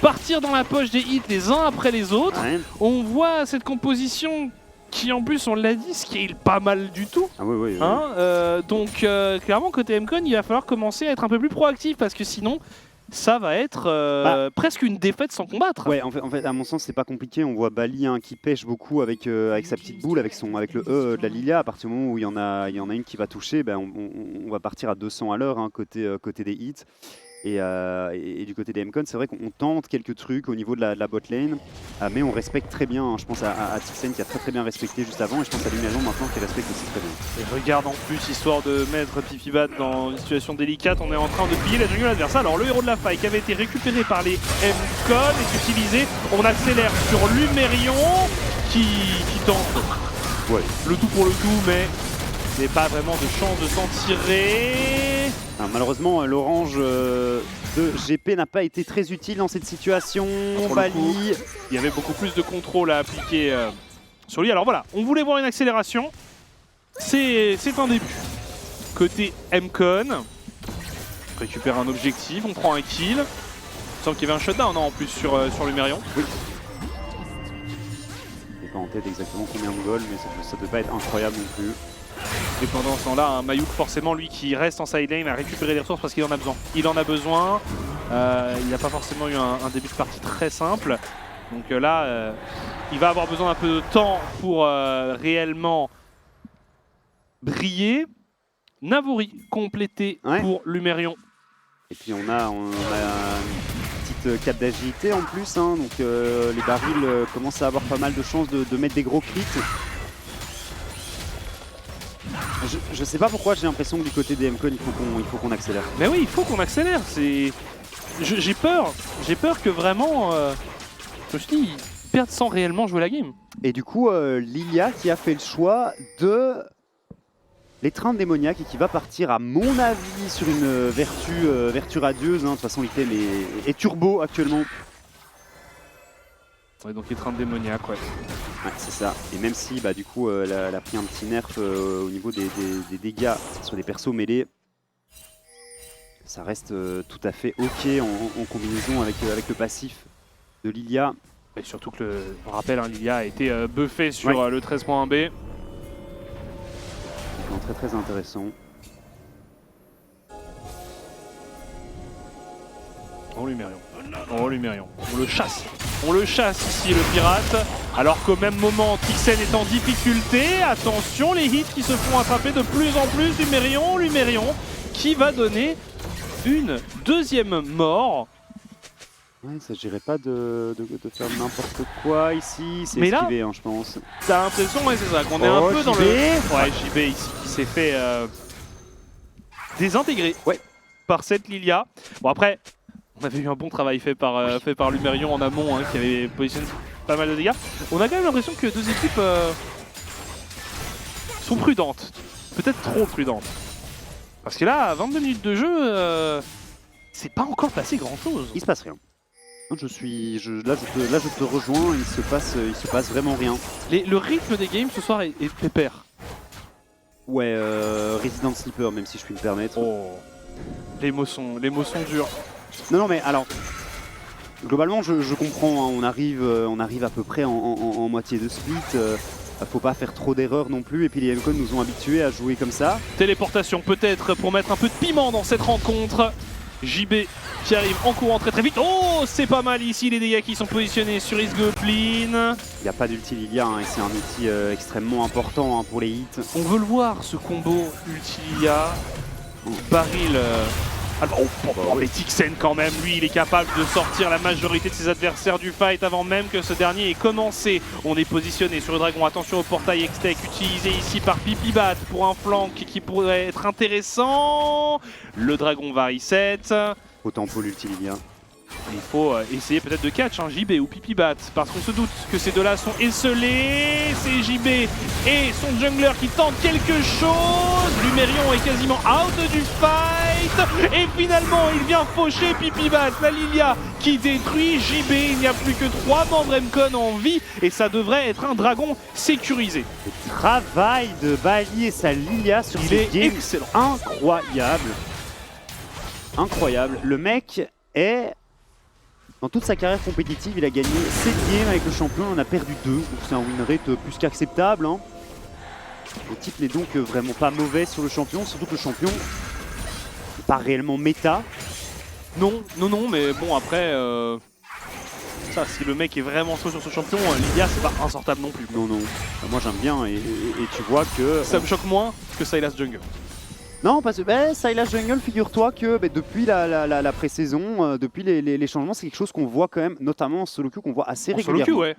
partir dans la poche des hits les uns après les autres. Ouais. On voit cette composition qui, en plus, on l'a dit, scale pas mal du tout. Ah oui. Hein, donc, clairement, côté M-Con, il va falloir commencer à être un peu plus proactif parce que sinon, ça va être presque une défaite sans combattre. Ouais, en fait, à mon sens, c'est pas compliqué. On voit Bali qui pêche beaucoup avec sa petite boule, avec le E de la Lilia. À partir du moment où il y en a une qui va toucher, on va partir à 200 à l'heure côté des hits. Et du côté des MCon, c'est vrai qu'on tente quelques trucs au niveau de la bot lane, mais on respecte très bien. Hein. Je pense à Tixen qui a très bien respecté juste avant, et je pense à Luminon maintenant qui respecte aussi très bien. Et regarde en plus, histoire de mettre Pipibat dans une situation délicate, on est en train de piller la jungle adverse. Alors le héros de la faille qui avait été récupéré par les MCon est utilisé. On accélère sur Lumerion qui tente le tout pour le tout, mais n'est pas vraiment de chance de s'en tirer. Alors, malheureusement, l'orange de GP n'a pas été très utile dans cette situation. Bali. Il y avait beaucoup plus de contrôle à appliquer sur lui. Alors voilà, on voulait voir une accélération. C'est un début. Côté MCon, on récupère un objectif, on prend un kill. Il me semble qu'il y avait un shutdown en plus sur Lumerion. Oui. Je n'ai pas en tête exactement combien de goals, mais ça ne peut pas être incroyable non plus. Et pendant ce temps-là, hein, Mayuk, forcément, lui qui reste en side lane, a récupéré des ressources parce qu'il en a besoin. Il en a besoin. Il n'a pas forcément eu un début de partie très simple. Donc là, il va avoir besoin d'un peu de temps pour réellement briller. Navori complété pour Lumerion. Et puis on a une petite cape d'agilité en plus. Hein, donc les barils commencent à avoir pas mal de chances de mettre des gros crits. Je sais pas pourquoi j'ai l'impression que du côté des MCon il faut qu'on accélère. Mais oui, il faut qu'on accélère. J'ai peur que vraiment, je me suis dit, ils perdent sans réellement jouer la game. Et du coup, Lilia qui a fait le choix de l'étreinte démoniaque et qui va partir à mon avis sur une vertu radieuse. Hein. De toute façon, l'item est turbo actuellement. Ouais, donc étreinte démoniaque, ouais. Ouais, c'est ça. Et même si du coup elle a pris un petit nerf au niveau des dégâts sur les persos mêlés, ça reste tout à fait ok en combinaison avec le passif de Lilia. Et surtout que, on rappelle, hein, Lilia a été buffé sur le 13.1b. Donc très intéressant. Oh Lumerion. Oh Lumerion. On le chasse. On le chasse ici le pirate. Alors qu'au même moment, Tixen est en difficulté. Attention, les hits qui se font attraper de plus en plus. Lumerion qui va donner une deuxième mort. Ouais, il ne s'agirait pas de faire n'importe quoi ici. C'est esquivé, hein, je pense. T'as l'impression, ouais, c'est ça, qu'on est un peu dans le... Ouais, JB ici qui s'est fait désintégrer par cette Lilia. Bon après, on avait eu un bon travail fait par Lumerion en amont, hein, qui avait positionné pas mal de dégâts. On a quand même l'impression que deux équipes sont prudentes. Peut-être trop prudentes. Parce que là, à 22 minutes de jeu, c'est pas encore passé grand-chose. Il se passe rien. Là, je te rejoins, il se passe vraiment rien. Le rythme des games ce soir est pépère. Ouais, Resident Sleeper, même si je puis me permettre. Oh, les mots sont durs. Non, mais alors, globalement, je comprends, hein, on arrive à peu près en moitié de split. Faut pas faire trop d'erreurs non plus, et puis les MCon nous ont habitués à jouer comme ça. Téléportation peut-être pour mettre un peu de piment dans cette rencontre. JB qui arrive en courant très vite. Oh, c'est pas mal ici les dégâts qui sont positionnés sur Is Goblin. Il n'y a pas d'ulti Lilia, hein, et c'est un outil extrêmement important, hein, pour les hits. On veut le voir ce combo ulti Lilia. Baril. Mais Tixen quand même, lui il est capable de sortir la majorité de ses adversaires du fight avant même que ce dernier ait commencé. On est positionné sur le dragon, attention au portail Hextech utilisé ici par Pipibat pour un flank qui pourrait être intéressant. Le dragon va reset. Autant pour l'ulti Lilia. Il faut essayer peut-être de catch, hein, JB ou Pipibat, parce qu'on se doute que ces deux-là sont esselés. C'est JB et son jungler qui tente quelque chose. Lumerion est quasiment out du fight. Et finalement, il vient faucher Pipibat. La Lilia qui détruit JB. Il n'y a plus que 3 membres MCon en vie. Et ça devrait être un dragon sécurisé. Le travail de Bali et sa Lilia sur cette game, excellent. Incroyable. Incroyable. Le mec est... Dans toute sa carrière compétitive, il a gagné 7 games avec le champion, on a perdu 2, donc c'est un win rate plus qu'acceptable. Hein. Le type n'est donc vraiment pas mauvais sur le champion, surtout que le champion n'est pas réellement méta. Non, mais bon après, ça, si le mec est vraiment chaud sur ce champion, Lilia c'est pas insortable non plus. Non, moi j'aime bien et tu vois que... Ça me choque moins que Sylas Jungle. Non, parce que Sylas Jungle, figure-toi que depuis la pré-saison, depuis les changements, c'est quelque chose qu'on voit quand même, notamment en solo queue, qu'on voit assez régulièrement. Solo queue, ouais.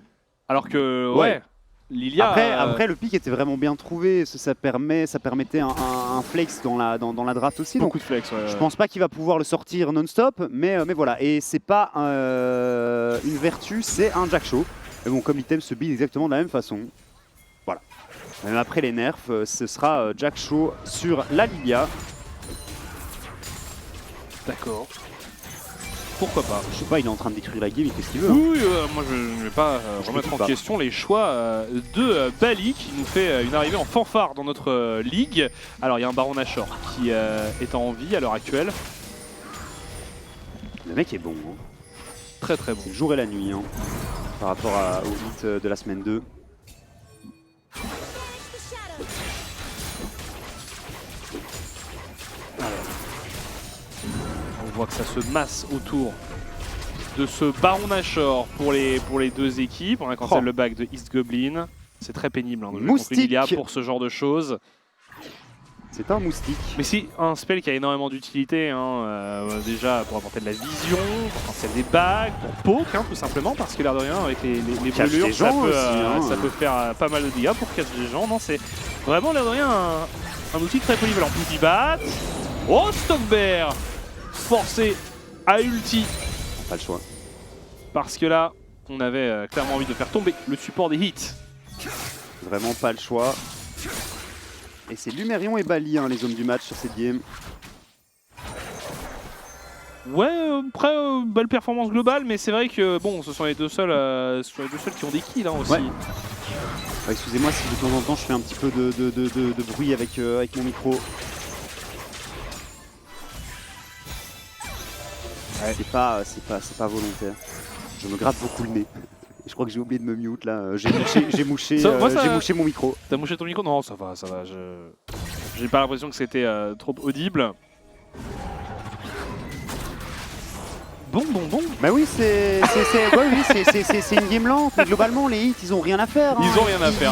Alors que, ouais, Lilia... Après, le pick était vraiment bien trouvé, ça permettait un flex dans la draft aussi. Beaucoup de flex, Je pense pas qu'il va pouvoir le sortir non-stop, mais voilà. Et c'est pas une vertu, c'est un Jack Show. Et bon, comme l'item se build exactement de la même façon. Voilà. Même après les nerfs, ce sera Jack Show sur la Lilia. D'accord. Pourquoi pas? Je sais pas, il est en train de détruire la game, il fait ce qu'il veut. Oui, moi je ne vais pas remettre en question les choix de Bali qui nous fait une arrivée en fanfare dans notre ligue. Alors il y a un Baron Nashor qui est en vie à l'heure actuelle. Le mec est bon. Hein. Très très bon. Le jour et la nuit hein, par rapport au hit de la semaine 2. On voit que ça se masse autour de ce Baron Nashor pour les deux équipes. On a cancel le back de East Goblin. C'est très pénible hein, de jouer contre Lilia pour ce genre de choses. C'est un moustique. Mais c'est un spell qui a énormément d'utilité, hein, déjà pour apporter de la vision, pour cancel des bagues, pour poke hein, tout simplement, parce que l'air de rien avec les brûlures, ça peut faire pas mal de dégâts pour catch des gens. Non, c'est vraiment l'air de rien un outil très polyvalent. Booty Bat, oh Stockbear, forcé à ulti. Pas le choix. Parce que là, on avait clairement envie de faire tomber le support des hits. Vraiment pas le choix. Et c'est Lumerion et Bali, hein, les hommes du match sur cette game. Ouais, après, belle performance globale, mais c'est vrai que bon, ce sont les deux seuls qui ont des kills hein, aussi. Ouais. Excusez-moi si de temps en temps je fais un petit peu de bruit avec mon micro. Ouais. C'est pas volontaire. Je me gratte beaucoup le nez. Je crois que j'ai oublié de me mute là. J'ai mouché mon micro. T'as mouché ton micro? Non, ça va. J'ai pas l'impression que c'était trop audible. Bon. Bah oui, c'est une game lente, mais globalement les hits ils ont rien à faire. Hein. Ils ont rien à faire.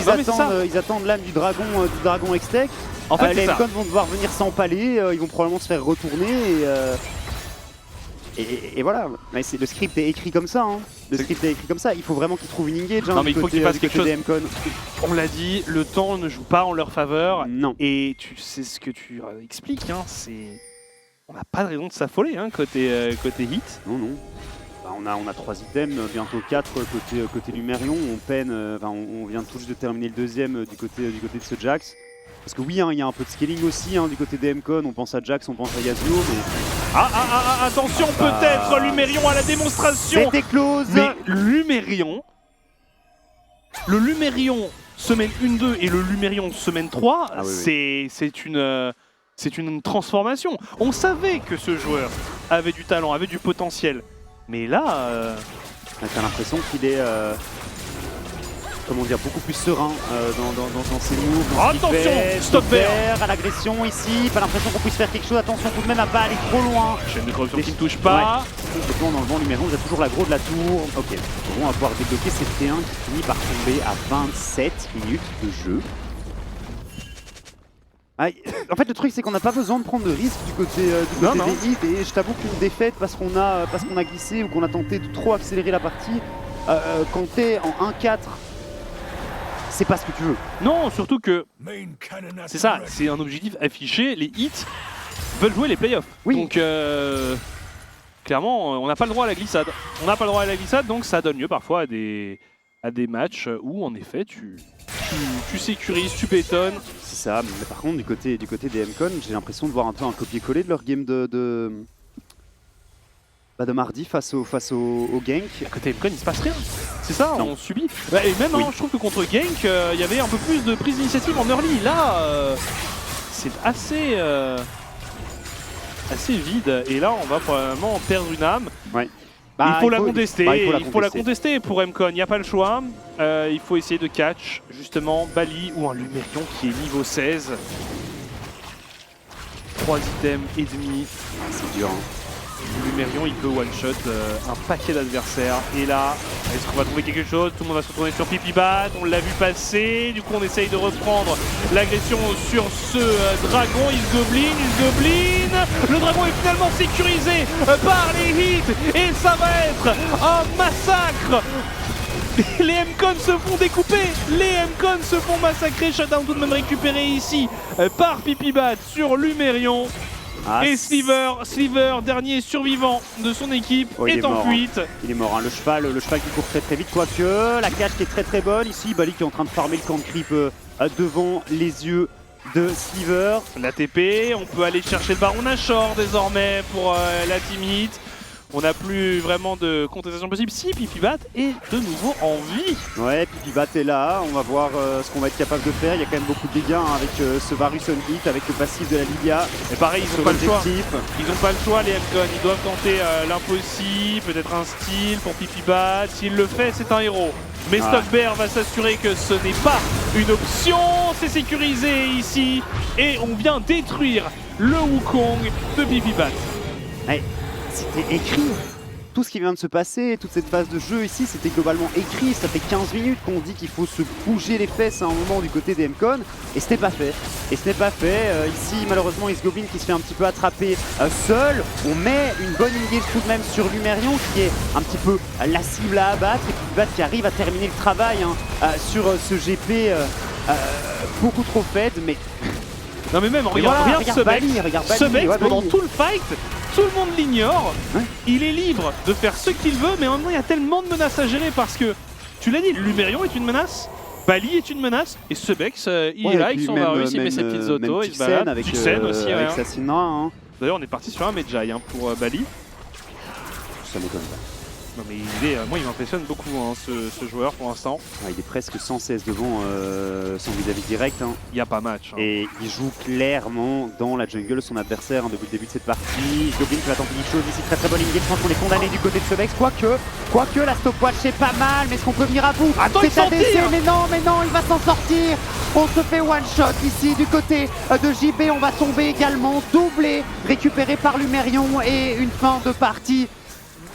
Ils attendent l'âme du dragon X-Tech. En fait, les M-Con vont devoir venir s'empaler, ils vont probablement se faire retourner et voilà. Mais le script est écrit comme ça. Hein. Le script est écrit comme ça. Il faut vraiment qu'ils trouvent une engage. Non, mais il faut qu'ils fassent quelque chose. On l'a dit, le temps ne joue pas en leur faveur. Non. Et tu sais ce que tu expliques. Hein, on n'a pas de raison de s'affoler hein, côté hit. Non. Bah, on a 3 items, bientôt 4 côté Lumerion. On peine. On vient tout juste de terminer le deuxième du côté de ce Jax. Parce que oui, hein, il y a un peu de scaling aussi hein, du côté des M-Con. On pense à Jax, on pense à Yasuo. Mais... Attention, peut-être Lumerion à la démonstration. C'était close. Mais Lumerion, le Lumerion semaine 1-2 et le Lumerion semaine 3, c'est une transformation. On savait que ce joueur avait du talent, avait du potentiel. Mais là... T'as l'impression qu'il est... comment dire, beaucoup plus serein dans ses moves. Attention, Stockbear à l'agression ici, pas l'impression qu'on puisse faire quelque chose. Attention tout de même à pas aller trop loin. Chaîne de corruption qui ne touche pas. Ouais. Complètement dans le vent, Lumerion, il a toujours l'aggro de la tour. Ok, on va pouvoir débloquer cette T1 qui finit par tomber à 27 minutes de jeu. En fait, le truc, c'est qu'on n'a pas besoin de prendre de risques du côté des hits. Et je t'avoue qu'une défaite parce qu'on a glissé ou qu'on a tenté de trop accélérer la partie, quand t'es en 1-4, c'est pas ce que tu veux. Non, surtout que c'est ça, c'est un objectif affiché. Les hits veulent jouer les playoffs. Oui. Donc clairement, on n'a pas le droit à la glissade. On n'a pas le droit à la glissade, donc ça donne lieu parfois à des matchs où en effet tu sécurises, tu bétonnes. C'est ça, mais par contre du côté des M-Con, j'ai l'impression de voir un peu un copier-coller de leur game de mardi face au gank. À côté M-Con, il se passe rien. C'est ça, non. On subit. Et même, je trouve que contre gank, il y avait un peu plus de prise d'initiative en early. Là, c'est assez vide. Et là, on va probablement perdre une âme. Ouais. Il faut la contester. Il faut la contester pour M-Con. Il n'y a pas le choix. Il faut essayer de catch justement Bali ou un Lumerion qui est niveau 16. 3 items et demi. C'est dur. Hein. Lumerion, il peut one-shot un paquet d'adversaires. Et là, est-ce qu'on va trouver quelque chose? Tout le monde va se retourner sur Pipibat, on l'a vu passer. Du coup, on essaye de reprendre l'agression sur ce dragon. Il se gobeline. Le dragon est finalement sécurisé par les hits. Et ça va être un massacre. Les M-Con se font découper, les M-Con se font massacrer. Shutdown tout de même récupéré ici par Pipibat sur Lumerion. Et Sliver, dernier survivant de son équipe, est en fuite. Il est mort, hein. Le cheval qui court très vite, quoique la cage qui est très bonne. Ici, Bali qui est en train de farmer le camp de creep devant les yeux de Sliver. La TP, on peut aller chercher le baron Nashor désormais pour la team hit. On n'a plus vraiment de contestation possible. Si Pipibat est de nouveau en vie. Ouais, Pipibat est là. On va voir ce qu'on va être capable de faire. Il y a quand même beaucoup de dégâts hein, avec ce Varus on hit, avec le passif de la Lydia. Et pareil, ils n'ont pas le choix. Ils n'ont pas le choix, les Helcon. Ils doivent tenter l'impossible, peut-être un steal pour Pipibat. S'il le fait, c'est un héros. Mais Stockbear va s'assurer que ce n'est pas une option. C'est sécurisé ici. Et on vient détruire le Wukong de Pipibat. Ouais. C'était écrit. Tout ce qui vient de se passer, toute cette phase de jeu ici, c'était globalement écrit. Ça fait 15 minutes qu'on dit qu'il faut se bouger les fesses à un moment du côté des M-Con. Et ce n'est pas fait. Ici, malheureusement, Isgoblin qui se fait un petit peu attraper seul. On met une bonne engage tout de même sur Lumerion qui est un petit peu la cible à abattre. Et Pipibat qui arrive à terminer le travail sur ce GP beaucoup trop faible. Mais... Non mais même, regarde ce mec, pendant tout le fight, tout le monde l'ignore, il est libre de faire ce qu'il veut, mais en même temps il y a tellement de menaces à gérer parce que, tu l'as dit, Lumerion est une menace, Bali est une menace, et Subex, il est là avec son Varus, il met ses petites autos, il se balade, avec Tixen aussi. Avec Sassina, hein. D'ailleurs on est parti sur un Medjay pour Bali. Ça m'étonne pas. Non mais moi il m'impressionne beaucoup hein, ce joueur pour l'instant. Il est presque 116 devant son vis-à-vis direct. Hein. Il n'y a pas match. Hein. Et il joue clairement dans la jungle son adversaire hein, depuis le début de cette partie. Goblin qui va tenter quelque chose ici, très bonne ligne. Je pense qu'on est condamné du côté de Subex. Quoique la stopwatch c'est pas mal, mais est-ce qu'on peut venir à bout? Attends, c'est ADC, mais non, il va s'en sortir. On se fait one shot ici du côté de JB. On va tomber également, doublé, récupéré par Lumerion et une fin de partie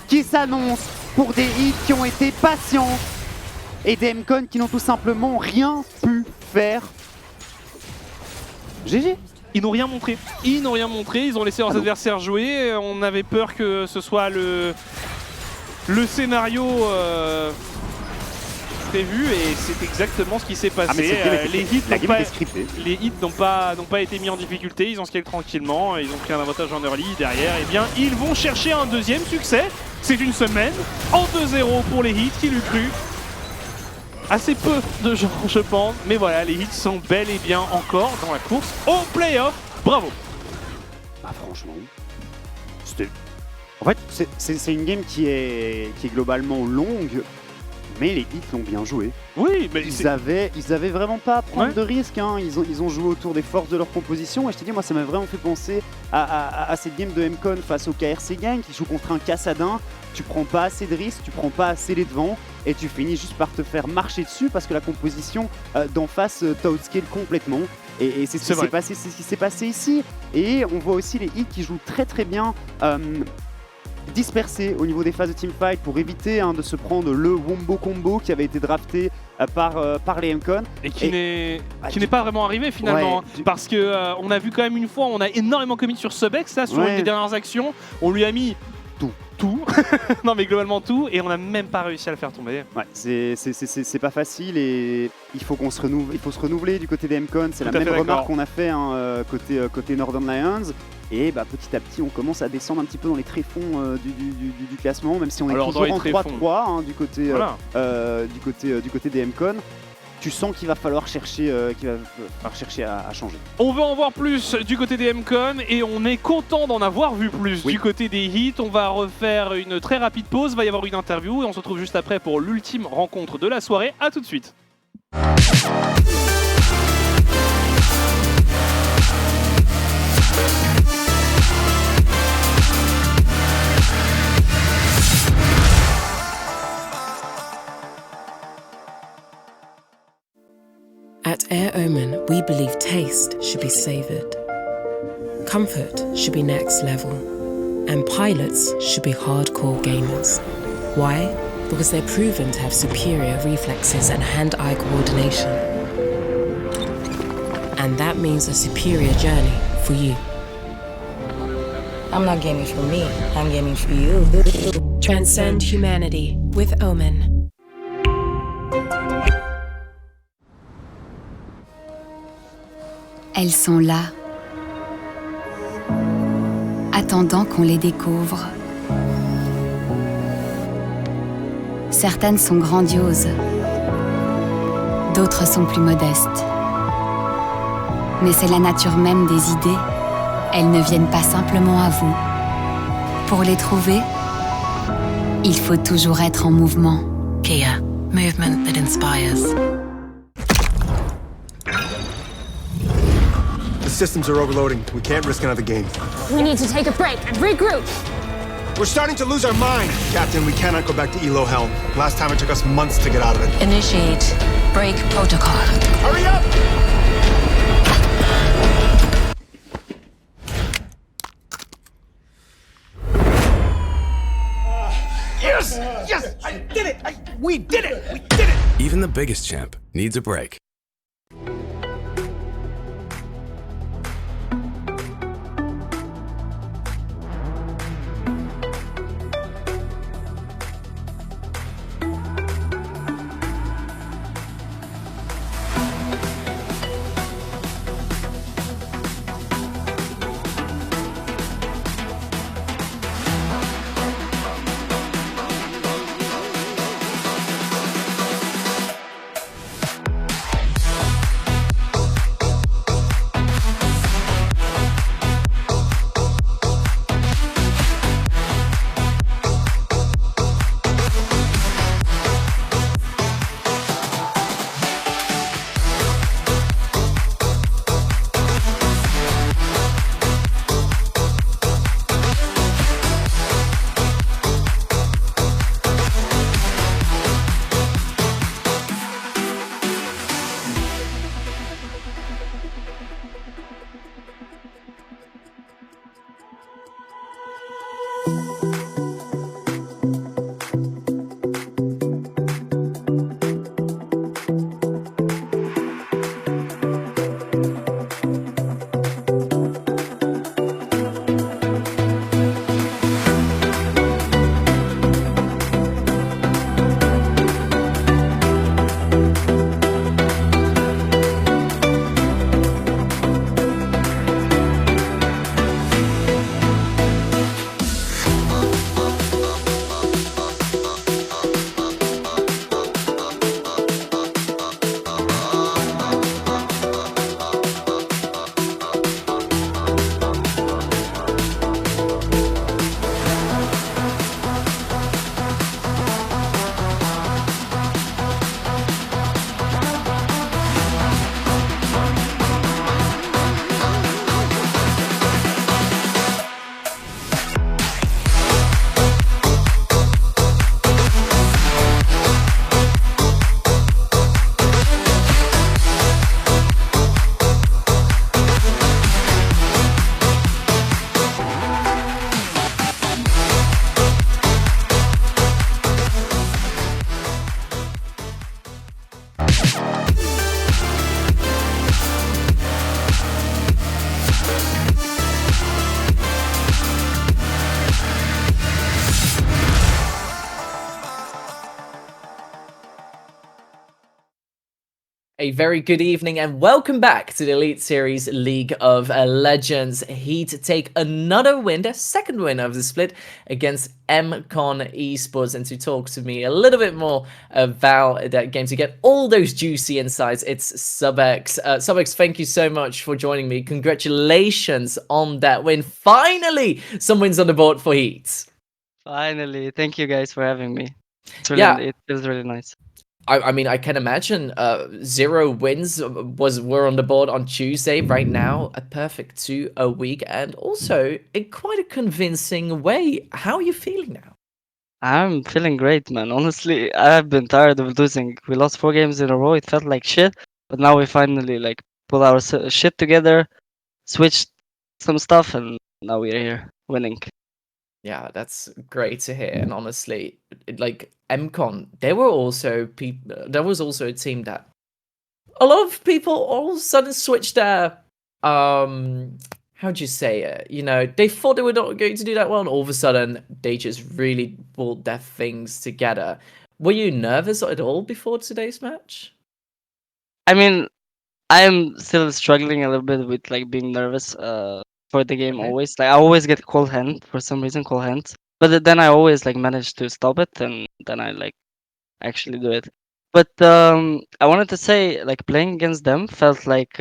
qui s'annonce pour des hits qui ont été patients et des M-Con qui n'ont tout simplement rien pu faire. GG. Ils n'ont rien montré, ils ont laissé leurs adversaires jouer, on avait peur que ce soit le scénario prévu et c'est exactement ce qui s'est passé. Les hits n'ont pas été mis en difficulté, ils ont scale tranquillement, ils ont pris un avantage en early derrière, et bien ils vont chercher un deuxième succès. C'est une semaine en 2-0 pour les hits, qui l'eût cru. Assez peu de gens je pense, mais voilà, les hits sont bel et bien encore dans la course au playoff. Bravo. Bah franchement, en fait c'est une game qui est globalement longue. Mais les hits l'ont bien joué. Oui, mais ils avaient vraiment pas à prendre de risques. Hein. Ils ont joué autour des forces de leur composition. Et je te dis, moi, ça m'a vraiment fait penser à cette game de M-Con face au KRC Gang qui joue contre un Cassadin. Tu prends pas assez de risques, tu prends pas assez les devants et tu finis juste par te faire marcher dessus parce que la composition d'en face t'a outscale complètement. Et c'est ce qui s'est passé ici. Et on voit aussi les hits qui jouent très bien. Dispersé au niveau des phases de teamfight pour éviter de se prendre le Wombo Combo qui avait été drafté par les M-Con. Et qui n'est pas vraiment arrivé finalement. Parce que on a vu quand même une fois, on a énormément commis sur Subex là, sur une des dernières actions. On lui a mis tout. Non mais globalement tout, et on n'a même pas réussi à le faire tomber. Ouais, c'est pas facile et il faut se renouveler du côté des M-Con. C'est la même remarque qu'on a fait côté Northern Lions. Et petit à petit, on commence à descendre un petit peu dans les tréfonds du classement, même si on est toujours en 3-3 du côté des M-Con. Tu sens qu'il va falloir chercher, à changer. On veut en voir plus du côté des M-Con et on est content d'en avoir vu plus du côté des hits. On va refaire une très rapide pause, il va y avoir une interview et on se retrouve juste après pour l'ultime rencontre de la soirée. A tout de suite. At Air Omen, we believe taste should be savoured. Comfort should be next level. And pilots should be hardcore gamers. Why? Because they're proven to have superior reflexes and hand-eye coordination. And that means a superior journey for you. I'm not gaming for me, I'm gaming for you. Transcend humanity with Omen. Elles sont là, attendant qu'on les découvre. Certaines sont grandioses, d'autres sont plus modestes. Mais c'est la nature même des idées, elles ne viennent pas simplement à vous. Pour les trouver, il faut toujours être en mouvement. Kia, movement that inspires. The systems are overloading. We can't risk another game. We need to take a break and regroup. We're starting to lose our mind. Captain, we cannot go back to Elo Helm. Last time it took us months to get out of it. Initiate break protocol. Hurry up! Yes! Yes! I did it! We did it! We did it! Even the biggest champ needs a break. A very good evening and welcome back to the Elite Series League of Legends. Heat take another win, their second win of the split against MCon Esports. And to talk to me a little bit more about that game, to get all those juicy insights, it's Subex. Subex, thank you so much for joining me. Congratulations on that win. Finally, some wins on the board for Heat. Finally, thank you guys for having me. It feels really nice. I mean, I can imagine 0 wins were on the board on Tuesday. Right now, a perfect 2 a week, and also in quite a convincing way. How are you feeling now? I'm feeling great, man. Honestly, I've been tired of losing. We lost 4 games in a row. It felt like shit, but now we finally pull our shit together, switched some stuff, and now we're here winning. Yeah, that's great to hear. And honestly, like MCon, there was also a team that a lot of people all of a sudden switched their how do you say it? You know, they thought they were not going to do that well, and all of a sudden they just really pulled their things together. Were you nervous at all before today's match? I mean, I'm still struggling a little bit with like being nervous for the game Okay. always. Like I always get cold hand for some reason, cold hands. But then I always like manage to stop it, and then I like actually do it. But I wanted to say like playing against them felt like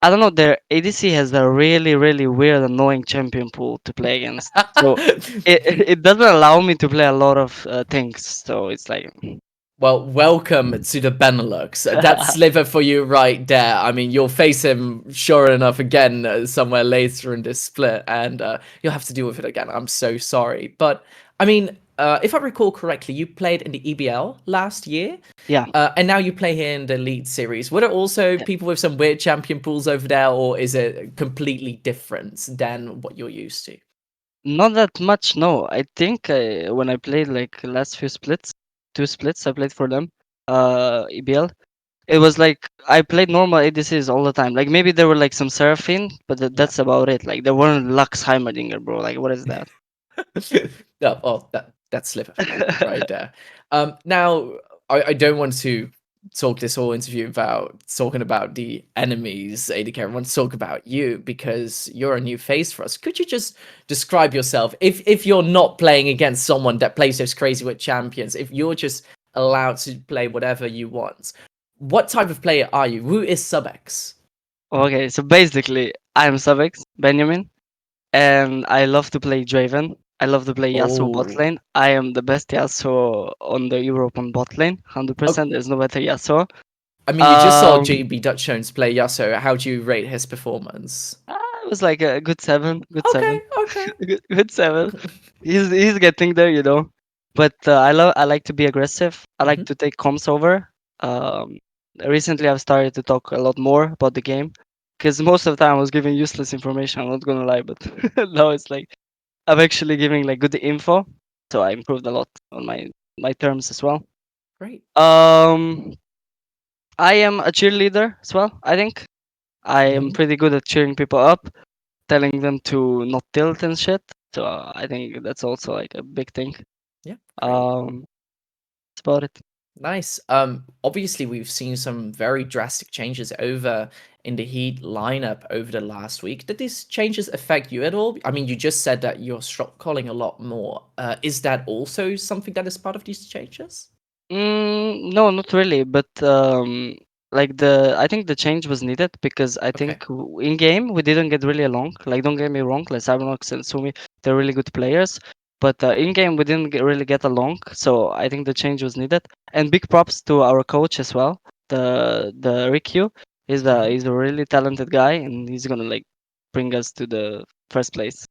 I don't know, their ADC has a really, really weird, annoying champion pool to play against. So it doesn't allow me to play a lot of things. So it's like, Well, welcome to the Benelux. That's Sliver for you right there. I mean, you'll face him, sure enough, again somewhere later in this split, and you'll have to deal with it again. I'm so sorry. But, I mean, if I recall correctly, you played in the EBL last year. yeah. And now you play here in the Elite Series. Were there also people with some weird champion pools over there, or is it completely different than what you're used to? Not that much, no. I think when I played like last few splits, 2 splits I played for them, EBL. It was like I played normal ADCs all the time. Like maybe there were like some Seraphine, but that's about it. Like there weren't Lux Heimerdinger, bro. Like what is that? No, well, that's Sliver right there. Now I don't want to talk this whole interview about talking about the enemies, ADK. I want to talk about you because you're a new face for us. Could you just describe yourself if you're not playing against someone that plays those crazy with champions, if you're just allowed to play whatever you want, what type of player are you? Who is Subex? Okay, so basically I'm Subex, Benjamin, and I love to play Draven. I love to play Yasuo bot Oh. lane. I am the best Yasuo on the European bot lane, 100%. There's no better Yasuo. I mean, you just saw JB Dutch Jones play Yasuo. How do you rate his performance? It was like a good 7, good 7. Okay. Good 7. He's getting there, you know. But I like to be aggressive. I like to take comms over. Recently I've started to talk a lot more about the game because most of the time I was giving useless information. I'm not gonna lie, but now it's like I'm actually giving like good info. So I improved a lot on my terms as well. Great. I am a cheerleader as well. I think I am pretty good at cheering people up, telling them to not tilt and shit. So I think that's also like a big thing. Yeah. That's about it. Nice. Obviously we've seen some very drastic changes over in the Heat lineup over the last week. Did these changes affect you at all? I mean, you just said that you're shot calling a lot more. Is that also something that is part of these changes? No, not really. But like I think the change was needed because I think in game we didn't get really along. Like don't get me wrong, like Cybernox and Sumi, they're really good players. But in game we didn't really get along. So I think the change was needed. And big props to our coach as well. The Rikyu he's a really talented guy, and he's gonna like bring us to the first place.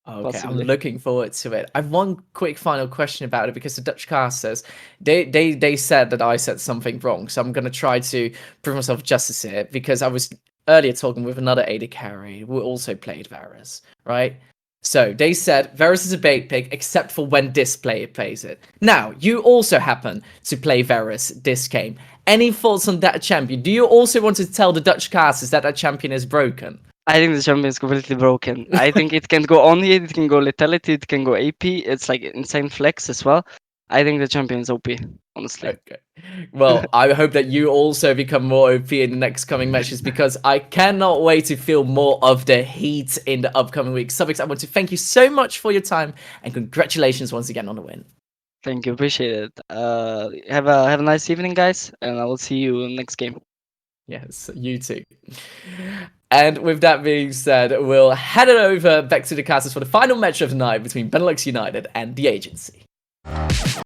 Okay, Possibly. I'm looking forward to it. I have one quick final question about it because the Dutch casters, they said that I said something wrong, so I'm gonna try to prove myself justice here because I was earlier talking with another AD carry who also played Varus, right? So they said Varus is a bait pick except for when this player plays it. Now, you also happen to play Varus this game. Any thoughts on that champion? Do you also want to tell the Dutch casters that that champion is broken? I think the champion is completely broken. I think it can go on hit, it can go lethality, it can go AP. It's like insane flex as well. I think the champion is OP, honestly. Okay. Well, I hope that you also become more OP in the next coming matches because I cannot wait to feel more of the heat in the upcoming weeks. Subex, I want to thank you so much for your time and congratulations once again on the win. Thank you, appreciate it. Have a nice evening, guys, and I will see you next game. Yes, you too. And with that being said, we'll head it over back to the casters for the final match of the night between Benelux United and the Agency.